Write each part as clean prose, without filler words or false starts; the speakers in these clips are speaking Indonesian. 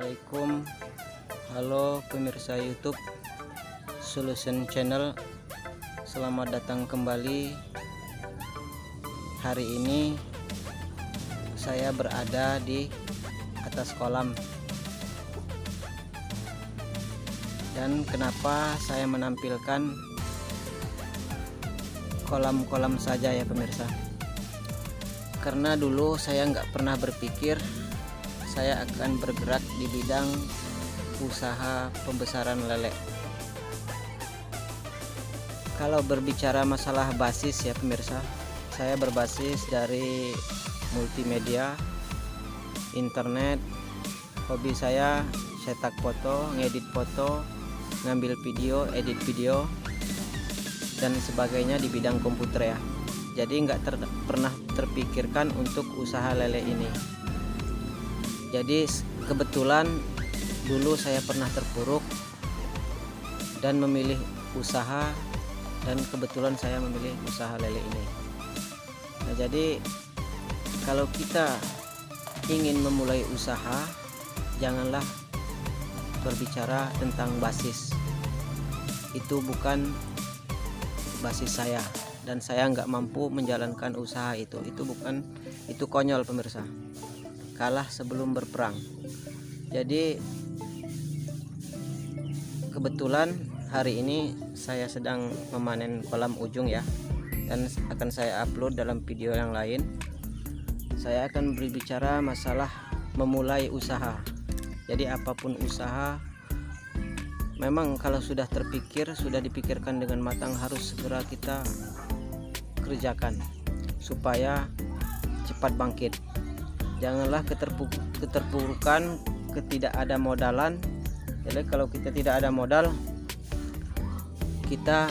Assalamualaikum. Halo pemirsa YouTube Solution Channel, selamat datang kembali. Hari ini saya berada di atas kolam. Dan kenapa saya menampilkan kolam-kolam saja ya pemirsa? Karena dulu saya nggak pernah berpikir saya akan bergerak di bidang usaha pembesaran lele. Kalau berbicara masalah basis ya pemirsa, saya berbasis dari multimedia, internet. Hobi saya cetak foto, ngedit foto, ngambil video, edit video, dan sebagainya di bidang komputer ya. Jadi nggak pernah terpikirkan untuk usaha lele ini. Jadi kebetulan dulu saya pernah terpuruk dan memilih usaha, dan kebetulan saya memilih usaha lele ini. Nah, jadi kalau kita ingin memulai usaha, janganlah berbicara tentang basis. Itu bukan basis saya, dan saya nggak mampu menjalankan usaha itu. Itu konyol pemirsa. Kalah sebelum berperang. Jadi kebetulan hari ini saya sedang memanen kolam ujung ya, dan akan saya upload dalam video yang lain. Saya akan berbicara masalah memulai usaha. Jadi apapun usaha, memang kalau sudah terpikir, sudah dipikirkan dengan matang, harus segera kita kerjakan supaya cepat bangkit. Janganlah keterpurukan, ketidakada modalan. Jadi kalau kita tidak ada modal, kita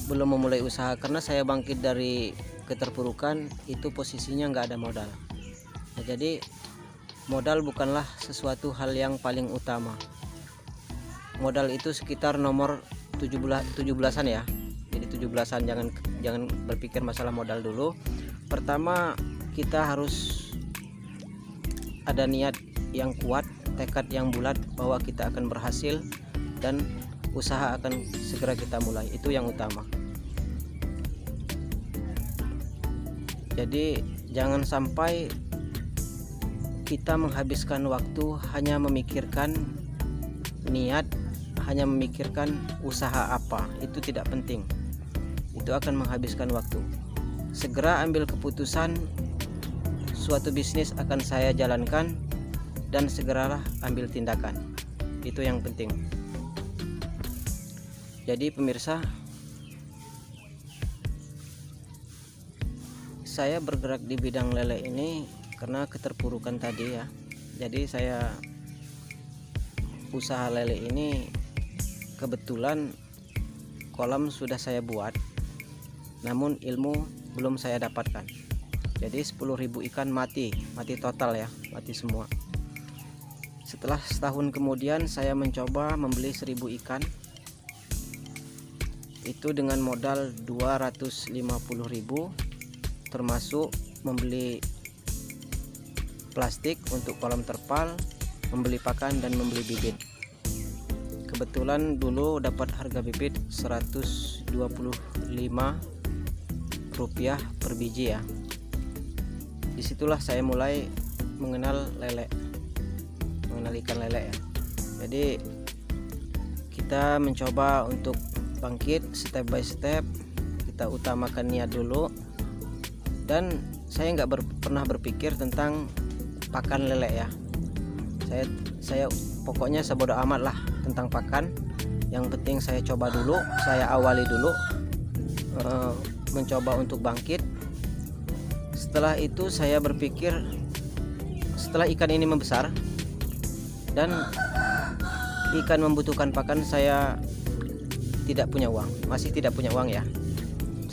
belum memulai usaha. Karena saya bangkit dari keterpurukan itu posisinya nggak ada modal. Nah, jadi modal bukanlah sesuatu hal yang paling utama. Modal itu sekitar nomor 17-an ya. Jadi 17-an, jangan berpikir masalah modal dulu. Pertama, kita harus ada niat yang kuat, tekad yang bulat bahwa kita akan berhasil dan usaha akan segera kita mulai. Itu yang utama. Jadi jangan sampai kita menghabiskan waktu hanya memikirkan niat, hanya memikirkan usaha apa. Itu tidak penting. Itu akan menghabiskan waktu. Segera ambil keputusan, suatu bisnis akan saya jalankan, dan segeralah ambil tindakan. Itu yang penting. Jadi pemirsa, saya bergerak di bidang lele ini karena keterpurukan tadi ya. Jadi saya usaha lele ini kebetulan kolam sudah saya buat, namun ilmu belum saya dapatkan. Jadi 10.000 ikan mati total ya, mati semua. Setelah setahun kemudian saya mencoba membeli 1.000 ikan. Itu dengan modal 250.000, termasuk membeli plastik untuk kolam terpal, membeli pakan, dan membeli bibit. Kebetulan dulu dapat harga bibit Rp125 per biji ya. Disitulah saya mulai mengenal ikan lele ya. Jadi kita mencoba untuk bangkit step by step. Kita utamakan niat dulu, dan saya nggak pernah berpikir tentang pakan lele ya. Saya pokoknya sebodoh amat lah tentang pakan. Yang penting saya coba dulu, saya awali dulu, mencoba untuk bangkit. Setelah itu saya berpikir, setelah ikan ini membesar dan ikan membutuhkan pakan, saya masih tidak punya uang ya.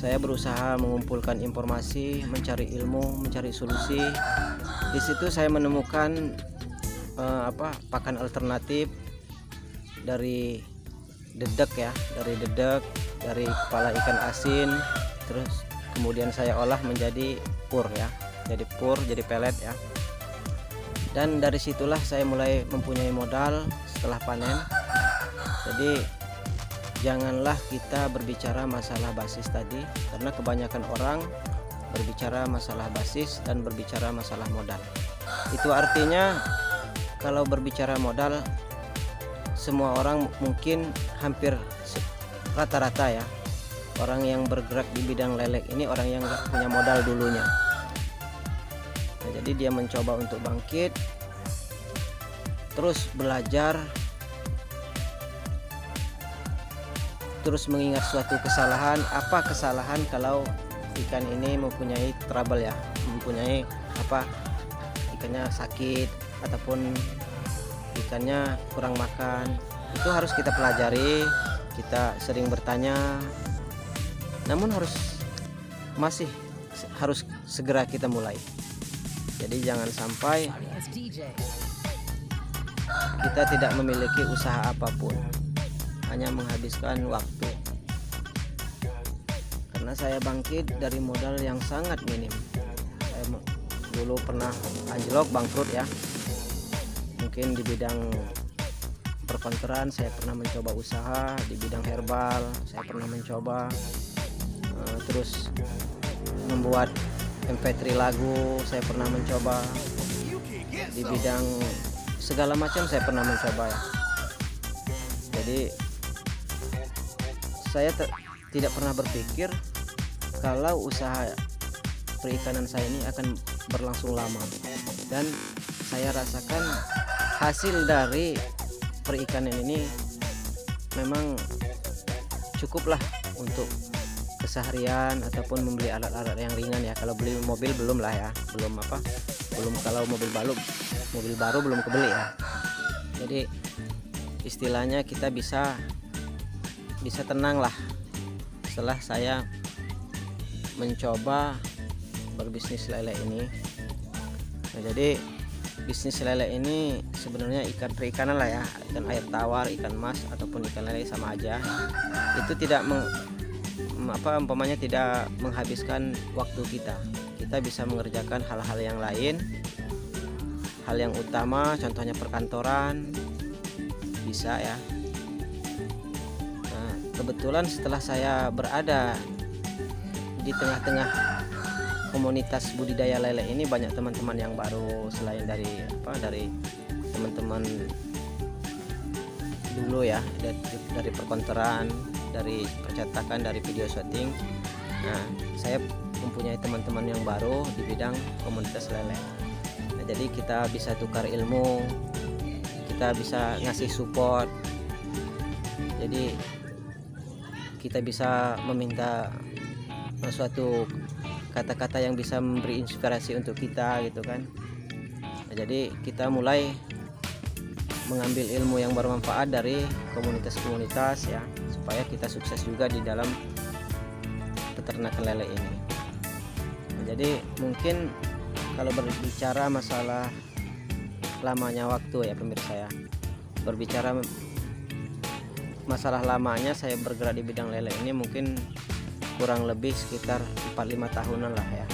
Saya berusaha mengumpulkan informasi, mencari ilmu, mencari solusi. Di situ saya menemukan pakan alternatif dari dedek ya, dari kepala ikan asin, terus kemudian saya olah menjadi pur ya, jadi pelet ya. Dan dari situlah saya mulai mempunyai modal setelah panen. Jadi janganlah kita berbicara masalah basis tadi, karena kebanyakan orang berbicara masalah basis dan berbicara masalah modal. Itu artinya kalau berbicara modal, semua orang mungkin hampir rata-rata ya, orang yang bergerak di bidang lele ini orang yang gak punya modal dulunya. Nah, jadi dia mencoba untuk bangkit, terus belajar, terus mengingat suatu kesalahan. Apa kesalahan kalau ikan ini mempunyai trouble ya, mempunyai ikannya sakit ataupun ikannya kurang makan. Itu harus kita pelajari, kita sering bertanya, namun masih harus segera kita mulai. Jadi jangan sampai kita tidak memiliki usaha apapun, hanya menghabiskan waktu. Karena saya bangkit dari modal yang sangat minim. Saya dulu pernah anjlok, bangkrut ya. Mungkin di bidang perkantoran saya pernah mencoba usaha, di bidang herbal saya pernah mencoba, terus membuat MP3 lagu saya pernah mencoba, di bidang segala macam saya pernah mencoba ya. Jadi saya tidak pernah berpikir kalau usaha perikanan saya ini akan berlangsung lama, dan saya rasakan hasil dari perikanan ini memang cukuplah untuk keseharian ataupun membeli alat-alat yang ringan ya. Kalau beli mobil belum lah ya, belum kalau mobil baru belum kebeli ya. Jadi istilahnya kita bisa tenang lah setelah saya mencoba berbisnis lele ini. Nah, jadi bisnis lele ini sebenarnya ikan perikanan lah ya, ikan air tawar, ikan mas ataupun ikan lele sama aja. Itu tidak umpamanya tidak menghabiskan waktu kita. Kita bisa mengerjakan hal-hal yang lain, hal yang utama, contohnya perkantoran bisa ya. Nah, kebetulan setelah saya berada di tengah-tengah komunitas budidaya lele ini, banyak teman-teman yang baru selain dari teman-teman dulu ya, dari perkantoran, dari percetakan, dari video shooting. Nah, saya mempunyai teman-teman yang baru di bidang komunitas lele. Nah, jadi kita bisa tukar ilmu, kita bisa ngasih support. Jadi kita bisa meminta suatu kata-kata yang bisa memberi inspirasi untuk kita gitu kan. Nah, jadi kita mulai mengambil ilmu yang bermanfaat dari komunitas-komunitas ya, supaya kita sukses juga di dalam peternakan lele ini. Nah, jadi mungkin kalau berbicara masalah lamanya waktu ya pemirsa ya, berbicara masalah lamanya saya bergerak di bidang lele ini mungkin kurang lebih sekitar 4-5 tahunan lah ya.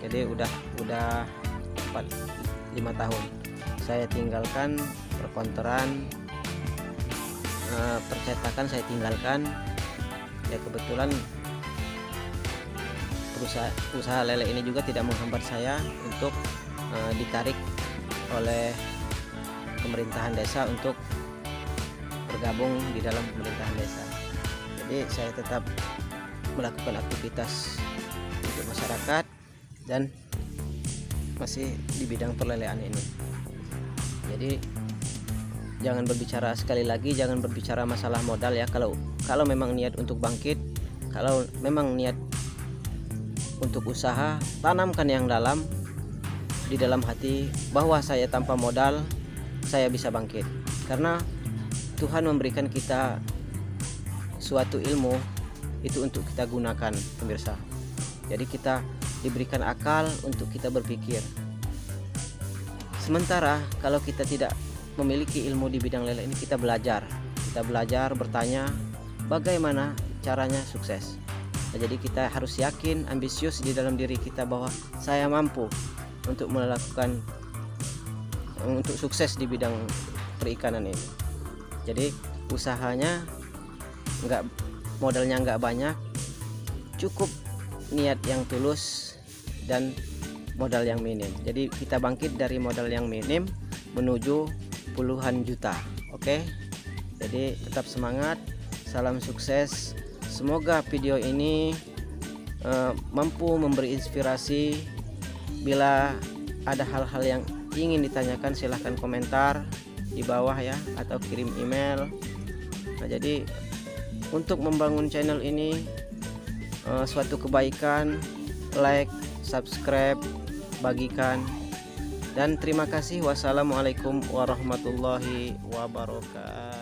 Jadi udah 4-5 tahun saya tinggalkan perkantoran, percetakan saya tinggalkan ya. Kebetulan usaha lele ini juga tidak menghambat saya untuk ditarik oleh pemerintahan desa untuk bergabung di dalam pemerintahan desa. Jadi saya tetap melakukan aktivitas untuk masyarakat dan masih di bidang perlelean ini. Jadi jangan berbicara, sekali lagi jangan berbicara masalah modal ya. Kalau memang niat untuk bangkit, kalau memang niat untuk usaha, tanamkan yang dalam di dalam hati bahwa saya tanpa modal saya bisa bangkit. Karena Tuhan memberikan kita suatu ilmu itu untuk kita gunakan pemirsa. Jadi kita diberikan akal untuk kita berpikir. Sementara kalau kita tidak memiliki ilmu di bidang lele ini, kita belajar bertanya bagaimana caranya sukses. Nah, jadi kita harus yakin, ambisius di dalam diri kita bahwa saya mampu untuk melakukan untuk sukses di bidang perikanan ini. Jadi usahanya modalnya nggak banyak, cukup niat yang tulus dan modal yang minim. Jadi kita bangkit dari modal yang minim menuju puluhan juta. Oke, jadi tetap semangat, salam sukses. Semoga video ini mampu memberi inspirasi. Bila ada hal-hal yang ingin ditanyakan, silahkan komentar di bawah ya, atau kirim email. Nah, jadi untuk membangun channel ini suatu kebaikan, like, subscribe, bagikan, dan terima kasih. Wassalamualaikum warahmatullahi wabarakatuh.